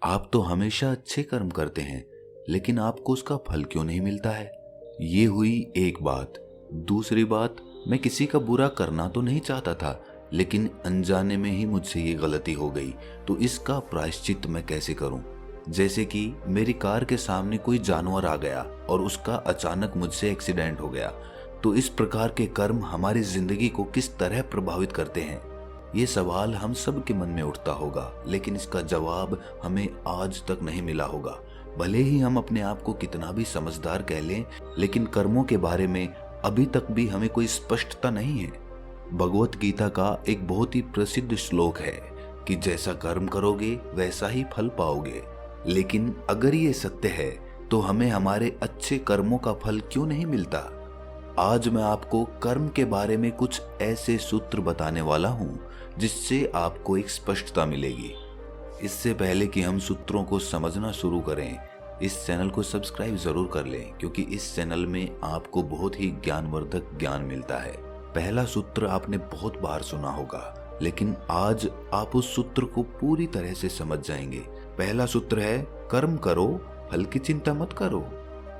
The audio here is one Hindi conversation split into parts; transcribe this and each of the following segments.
आप तो हमेशा अच्छे कर्म करते हैं, लेकिन आपको उसका फल क्यों नहीं मिलता है? ये हुई एक बात। दूसरी बात, मैं किसी का बुरा करना तो नहीं चाहता था, लेकिन अनजाने में ही मुझसे ये गलती हो गई, तो इसका प्रायश्चित मैं कैसे करूं? जैसे कि मेरी कार के सामने कोई जानवर आ गया और उसका अचानक मुझसे एक्सीडेंट हो गया, तो इस प्रकार के कर्म हमारी जिंदगी को किस तरह प्रभावित करते हैं? ये सवाल हम सब के मन में उठता होगा, लेकिन इसका जवाब हमें आज तक नहीं मिला होगा। भले ही हम अपने आप को कितना भी समझदार कह लें, लेकिन कर्मों के बारे में अभी तक भी हमें कोई स्पष्टता नहीं है। भगवत गीता का एक बहुत ही प्रसिद्ध श्लोक है कि जैसा कर्म करोगे वैसा ही फल पाओगे। लेकिन अगर ये सत्य है, तो हमें हमारे अच्छे कर्मों का फल क्यों नहीं मिलता? आज मैं आपको कर्म के बारे में कुछ ऐसे सूत्र बताने वाला हूं जिससे आपको एक स्पष्टता मिलेगी। इससे पहले कि हम सूत्रों को समझना शुरू करें, इस चैनल को सब्सक्राइब जरूर कर लें, क्योंकि इस चैनल में आपको बहुत ही ज्ञानवर्धक ज्ञान मिलता है। पहला सूत्र आपने बहुत बार सुना होगा, लेकिन आज आप उस सूत्र को पूरी तरह से समझ जाएंगे। पहला सूत्र है, कर्म करो, फल की चिंता मत करो।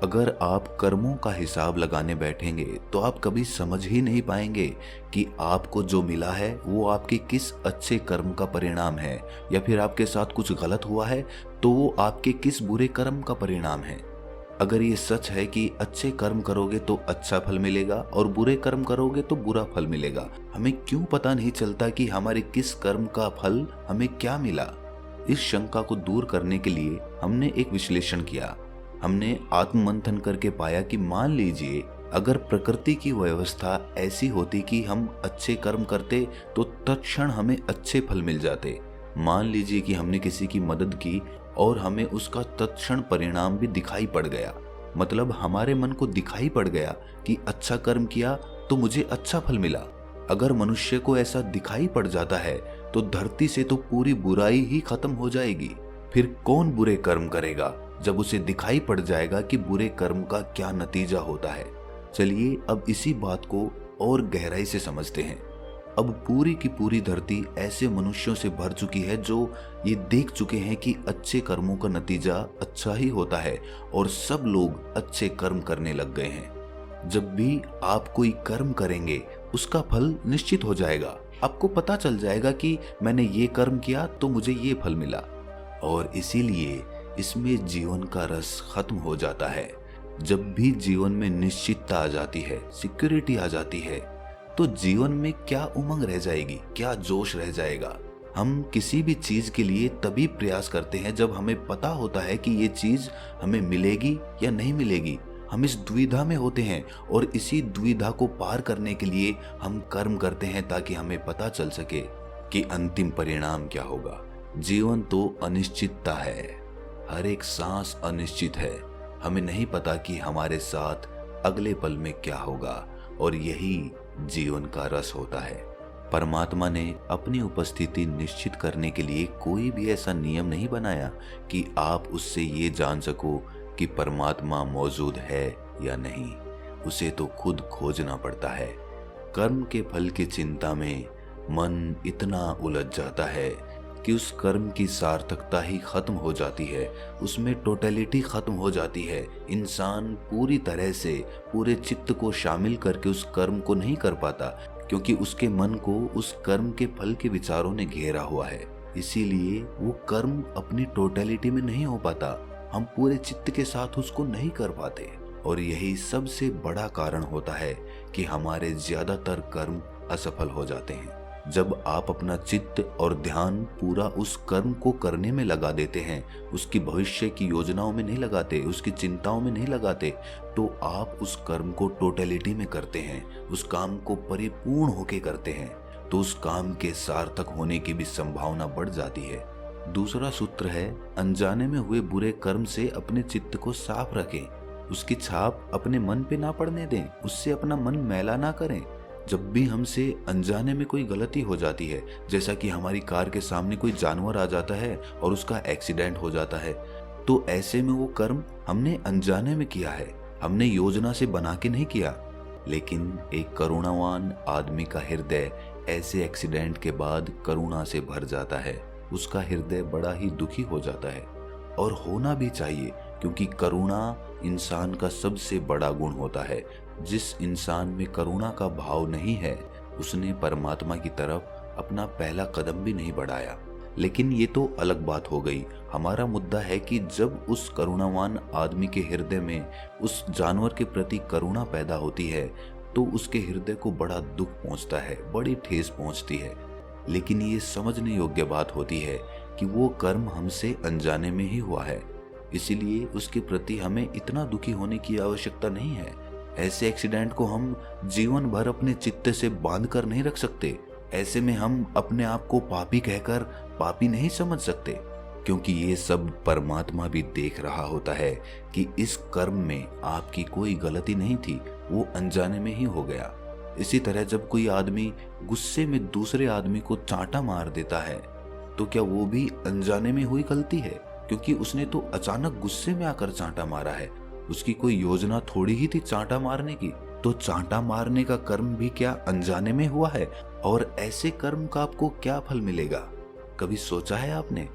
अगर आप कर्मों का हिसाब लगाने बैठेंगे तो आप कभी समझ ही नहीं पाएंगे कि आपको जो मिला है वो आपके किस अच्छे कर्म का परिणाम है, या फिर आपके साथ कुछ गलत हुआ है तो वो आपके किस बुरे कर्म का परिणाम है। अगर ये सच है कि अच्छे कर्म करोगे तो अच्छा फल मिलेगा और बुरे कर्म करोगे तो बुरा फल मिलेगा, हमें क्यों पता नहीं चलता कि हमारे किस कर्म का फल हमें क्या मिला? इस शंका को दूर करने के लिए हमने एक विश्लेषण किया। हमने आत्ममंथन करके पाया कि मान लीजिए अगर प्रकृति की व्यवस्था ऐसी होती कि हम अच्छे कर्म करते तो तत्क्षण हमें अच्छे फल मिल जाते। मान लीजिए कि हमने किसी की मदद की और हमें उसका तत्क्षण परिणाम भी दिखाई पड़ गया, मतलब हमारे मन को दिखाई पड़ गया कि अच्छा कर्म किया तो मुझे अच्छा फल मिला। अगर मनुष्य को ऐसा दिखाई पड़ जाता है तो धरती से तो पूरी बुराई ही खत्म हो जाएगी। फिर कौन बुरे कर्म करेगा जब उसे दिखाई पड़ जाएगा कि बुरे कर्म का क्या नतीजा होता है? चलिए अब इसी बात को और गहराई से समझते हैं। अब पूरी की पूरी धरती ऐसे मनुष्यों से भर चुकी है जो ये देख चुके हैं कि अच्छे कर्मों का नतीजा अच्छा ही होता है, और सब लोग अच्छे कर्म करने लग गए हैं। जब भी आप कोई कर्म करेंगे उसका फल निश्चित हो जाएगा। आपको पता चल जाएगा कि मैंने ये कर्म किया तो मुझे ये फल मिला, और इसीलिए इसमें जीवन का रस खत्म हो जाता है। जब भी जीवन में निश्चितता आ जाती है, सिक्योरिटी आ जाती है, तो जीवन में क्या उमंग रह जाएगी, क्या जोश रह जाएगा? हम किसी भी चीज के लिए तभी प्रयास करते हैं जब हमें पता होता है कि ये चीज हमें मिलेगी या नहीं मिलेगी। हम इस दुविधा में होते हैं, और इसी दुविधा को पार करने के लिए हम कर्म करते हैं ताकि हमें पता चल सके कि अंतिम परिणाम क्या होगा। जीवन तो अनिश्चितता है, हर एक सांस अनिश्चित है। हमें नहीं पता कि हमारे साथ अगले पल में क्या होगा, और यही जीवन का रस होता है। परमात्मा ने अपनी उपस्थिति निश्चित करने के लिए कोई भी ऐसा नियम नहीं बनाया कि आप उससे ये जान सको कि परमात्मा मौजूद है या नहीं। उसे तो खुद खोजना पड़ता है। कर्म के फल की चिंता में मन इतना उलझ जाता है कि उस कर्म की सार्थकता ही खत्म हो जाती है, उसमें टोटलिटी खत्म हो जाती है। इंसान पूरी तरह से पूरे चित्त को शामिल करके उस कर्म को नहीं कर पाता, क्योंकि उसके मन को उस कर्म के फल के विचारों ने घेरा हुआ है। इसीलिए वो कर्म अपनी टोटलिटी में नहीं हो पाता, हम पूरे चित्त के साथ उसको नहीं कर पाते। और यही सबसे बड़ा कारण होता है कि हमारे ज्यादातर कर्म असफल हो जाते हैं। जब आप अपना चित्त और ध्यान पूरा उस कर्म को करने में लगा देते हैं, उसकी भविष्य की योजनाओं में नहीं लगाते, उसकी चिंताओं में नहीं लगाते, तो आप उस कर्म को टोटलिटी में करते हैं, उस काम को परिपूर्ण होके करते हैं, तो उस काम के सार्थक होने की भी संभावना बढ़ जाती है। दूसरा सूत्र है, अनजाने में हुए बुरे कर्म से अपने चित्त को साफ रखें, उसकी छाप अपने मन पे ना पड़ने दें, उससे अपना मन मैला ना करें। जब भी हमसे अनजाने में कोई गलती हो जाती है, जैसा कि हमारी कार के सामने कोई जानवर आ जाता है और उसका एक्सीडेंट हो जाता है, तो ऐसे में वो कर्म हमने अनजाने में किया है, हमने योजना से बना के नहीं किया। लेकिन एक करुणावान आदमी का हृदय ऐसे एक्सीडेंट के बाद करुणा से भर जाता है। उसका हृदय बड़ा ही दुखी हो जाता है। और होना भी चाहिए, क्योंकि करुणा इंसान का सबसे बड़ा गुण होता है। जिस इंसान में करुणा का भाव नहीं है, उसने परमात्मा की तरफ अपना पहला कदम भी नहीं बढ़ाया। लेकिन ये तो अलग बात हो गई। हमारा मुद्दा है कि जब उस करुणावान आदमी के हृदय में उस जानवर के प्रति करुणा पैदा होती है, तो उसके हृदय को बड़ा दुख पहुंचता है, बड़ी ठेस पहुंचती है। लेकिन ये समझने योग्य बात होती है कि वो कर्म हमसे अनजाने में ही हुआ है, इसीलिए उसके प्रति हमें इतना दुखी होने की आवश्यकता नहीं है। ऐसे एक्सीडेंट को हम जीवन भर अपने चित्त से बांध कर नहीं रख सकते। ऐसे में हम अपने आप को पापी कहकर पापी नहीं समझ सकते, क्योंकि ये सब परमात्मा भी देख रहा होता है कि इस कर्म में आपकी कोई गलती नहीं थी, वो अनजाने में ही हो गया। इसी तरह जब कोई आदमी गुस्से में दूसरे आदमी को चांटा मार देता है, तो क्या वो भी अनजाने में हुई गलती है? क्योंकि उसने तो अचानक गुस्से में आकर चांटा मारा है, उसकी कोई योजना थोड़ी ही थी चांटा मारने की। तो चांटा मारने का कर्म भी क्या अनजाने में हुआ है? और ऐसे कर्म का आपको क्या फल मिलेगा, कभी सोचा है आपने?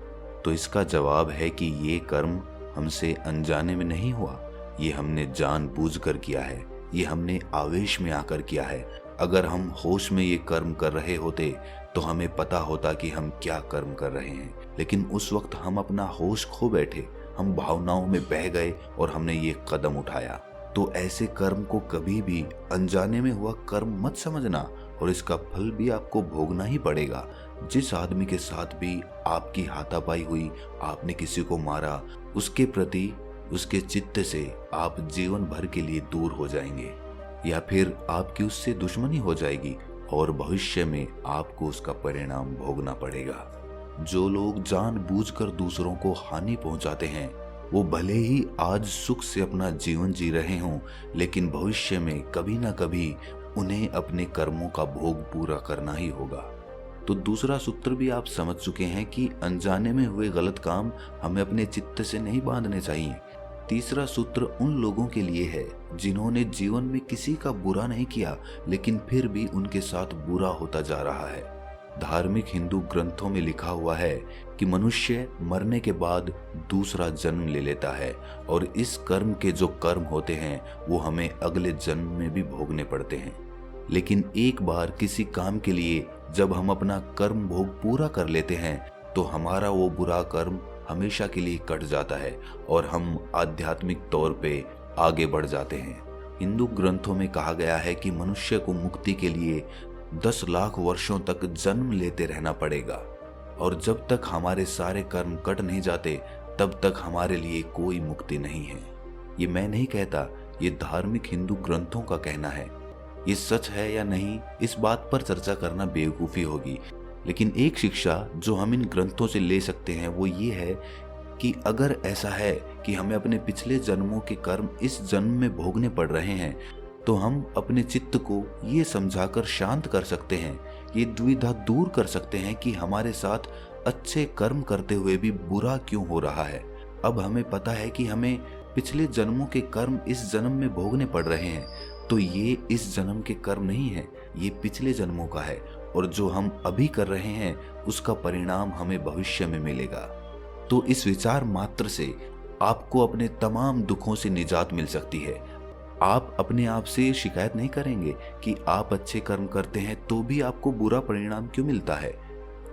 तो इसका जवाब है कि ये कर्म हमसे अनजाने में नहीं हुआ, ये हमने जानबूझकर किया है, ये हमने आवेश में आकर किया है। अगर हम होश में ये कर्म कर रहे होते तो हमें पता होता कि हम क्या कर्म कर रहे हैं, लेकिन उस वक्त हम अपना होश खो बैठे, हम भावनाओं में बह गए और हमने ये कदम उठाया। तो ऐसे कर्म को कभी भी अनजाने में हुआ कर्म मत समझना, और इसका फल भी आपको भोगना ही पड़ेगा। जिस आदमी के साथ भी आपकी हाथापाई हुई, आपने किसी को मारा, उसके प्रति उसके चित्त से आप जीवन भर के लिए दूर हो जाएंगे, या फिर आपकी उससे दुश्मनी हो जाएगी और भविष्य में आपको उसका परिणाम भोगना पड़ेगा। जो लोग जानबूझकर दूसरों को हानि पहुंचाते हैं, वो भले ही आज सुख से अपना जीवन जी रहे हों, लेकिन भविष्य में कभी ना कभी उन्हें अपने कर्मों का भोग पूरा करना ही होगा। तो दूसरा सूत्र भी आप समझ चुके हैं कि अनजाने में हुए गलत काम हमें अपने चित्त से नहीं बांधने चाहिए। तीसरा सूत्र उन लोगों के लिए है जिन्होंने जीवन में किसी का बुरा नहीं किया, लेकिन फिर भी उनके साथ बुरा होता जा रहा है। धार्मिक हिंदू ग्रंथों में लिखा हुआ है कि मनुष्य मरने के बाद दूसरा जन्म ले लेता है, और इस कर्म के जो कर्म होते हैं वो हमें अगले जन्म में भी भोगने पड़ते हैं। लेकिन एक बार किसी काम के लिए जब हम अपना कर्म भोग पूरा कर लेते हैं, तो हमारा वो बुरा कर्म हमेशा के लिए कट जाता है और हम आध्यात्मिक तौर पे आगे बढ़ जाते हैं। हिंदू ग्रंथों में कहा गया है कि मनुष्य को मुक्ति के लिए 10 लाख वर्षों तक जन्म लेते रहना पड़ेगा, और जब तक हमारे सारे कर्म कट नहीं जाते तब तक हमारे लिए कोई मुक्ति नहीं है। ये मैं नहीं कहता, ये धार्मिक हिंदू ग्रंथों का कहना है। ये सच है या नहीं, इस बात पर चर्चा करना बेवकूफ़ी होगी, लेकिन एक शिक्षा जो हम इन ग्रंथों से ले सकते हैं वो ये है कि अगर ऐसा है कि हमें अपने पिछले जन्मों के कर्म इस जन्म में भोगने पड़ रहे हैं, तो हम अपने चित्त को ये समझाकर शांत कर सकते हैं, ये दुविधा दूर कर सकते हैं कि हमारे साथ अच्छे कर्म करते हुए भी बुरा क्यों हो रहा है। अब हमें पता है कि हमें पिछले जन्मों के कर्म इस जन्म में भोगने पड़ रहे हैं, तो ये इस जन्म के कर्म नहीं है, ये पिछले जन्मों का है, और जो हम अभी कर रहे हैं उसका परिणाम हमें भविष्य में मिलेगा। तो इस विचार मात्र से आपको अपने तमाम दुखों से निजात मिल सकती है। आप अपने आप से शिकायत नहीं करेंगे कि आप अच्छे कर्म करते हैं तो भी आपको बुरा परिणाम क्यों मिलता है,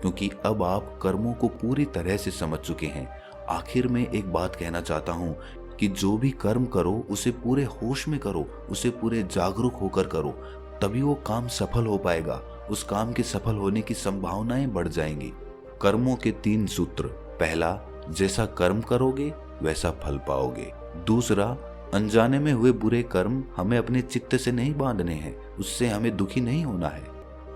क्योंकि अब आप कर्मों को पूरी तरह से समझ चुके हैं। आखिर में एक बात कहना चाहता हूँ कि जो भी कर्म करो उसे पूरे होश में करो, उसे पूरे जागरूक होकर करो, तभी वो काम सफल हो पाएगा। उस काम के सफल होने की संभावनाएं बढ़ जाएंगी। कर्मों के 3 सूत्र। पहला, जैसा कर्म करोगे वैसा फल पाओगे। दूसरा, अनजाने में हुए बुरे कर्म हमें अपने चित्त से नहीं बांधने हैं, उससे हमें दुखी नहीं होना है।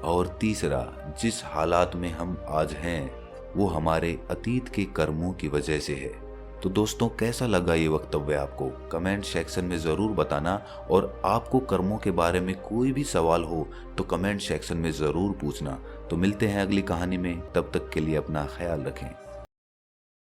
और तीसरा, जिस हालात में हम आज हैं वो हमारे अतीत के कर्मों की वजह से है। तो दोस्तों, कैसा लगा ये वक्तव्य आपको? कमेंट सेक्शन में ज़रूर बताना, और आपको कर्मों के बारे में कोई भी सवाल हो तो कमेंट सेक्शन में ज़रूर पूछना। तो मिलते हैं अगली कहानी में, तब तक के लिए अपना ख्याल रखें।